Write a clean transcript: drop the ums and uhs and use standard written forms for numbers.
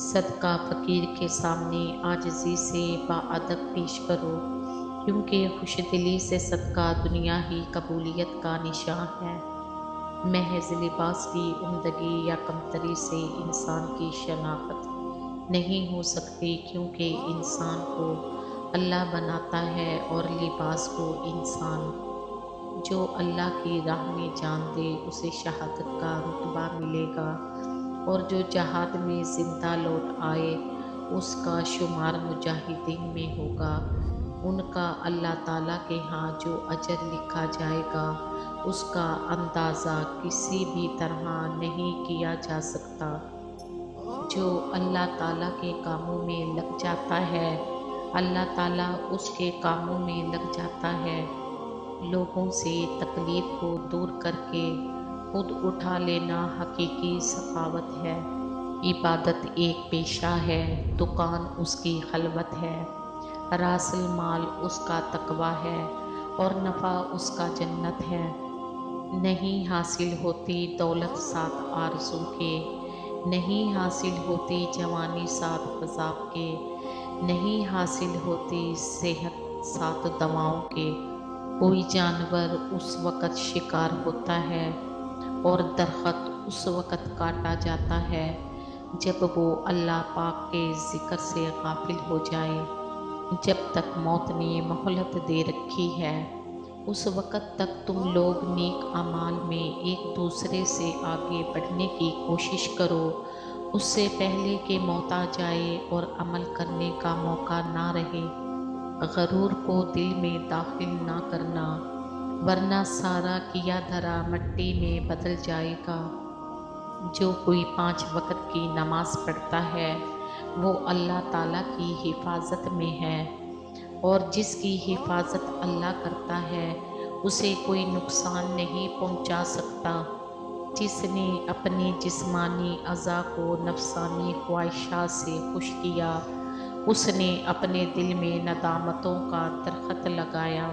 صدقہ فقیر کے سامنے عاجزی سے باادب پیش کرو، کیونکہ خوش دلی سے صدقہ دنیا ہی قبولیت کا نشان ہے۔ محض لباس کی عمدگی یا کمتری سے انسان کی شناخت نہیں ہو سکتی، کیونکہ انسان کو اللہ بناتا ہے اور لباس کو انسان۔ جو اللہ کی راہ میں جان دے اسے شہادت کا رتبہ ملے گا، اور جو جہاد میں زندہ لوٹ آئے اس کا شمار مجاہدین میں ہوگا۔ ان کا اللہ تعالیٰ کے ہاں جو اجر لکھا جائے گا اس کا اندازہ کسی بھی طرح نہیں کیا جا سکتا۔ جو اللہ تعالیٰ کے کاموں میں لگ جاتا ہے اللہ تعالیٰ اس کے کاموں میں لگ جاتا ہے۔ لوگوں سے تکلیف کو دور کر کے خود اٹھا لینا حقیقی سخاوت ہے۔ عبادت ایک پیشہ ہے، دکان اس کی خلوت ہے، راس المال اس کا تقویٰ ہے اور نفع اس کا جنت ہے۔ نہیں حاصل ہوتی دولت ساتھ آرزو کے، نہیں حاصل ہوتی جوانی ساتھ عذاب کے، نہیں حاصل ہوتی صحت ساتھ دواؤں کے۔ کوئی جانور اس وقت شکار ہوتا ہے اور درخت اس وقت کاٹا جاتا ہے جب وہ اللہ پاک کے ذکر سے غافل ہو جائے۔ جب تک موت نے مہلت دے رکھی ہے اس وقت تک تم لوگ نیک اعمال میں ایک دوسرے سے آگے بڑھنے کی کوشش کرو، اس سے پہلے کہ موت آ جائے اور عمل کرنے کا موقع نہ رہے۔ غرور کو دل میں داخل نہ کرنا، ورنہ سارا کیا دھرا مٹی میں بدل جائے گا۔ جو کوئی 5 وقت کی نماز پڑھتا ہے وہ اللہ تعالیٰ کی حفاظت میں ہے، اور جس کی حفاظت اللہ کرتا ہے اسے کوئی نقصان نہیں پہنچا سکتا۔ جس نے اپنی جسمانی اعضاء کو نفسانی خواہشات سے خوش کیا اس نے اپنے دل میں ندامتوں کا درخت لگایا۔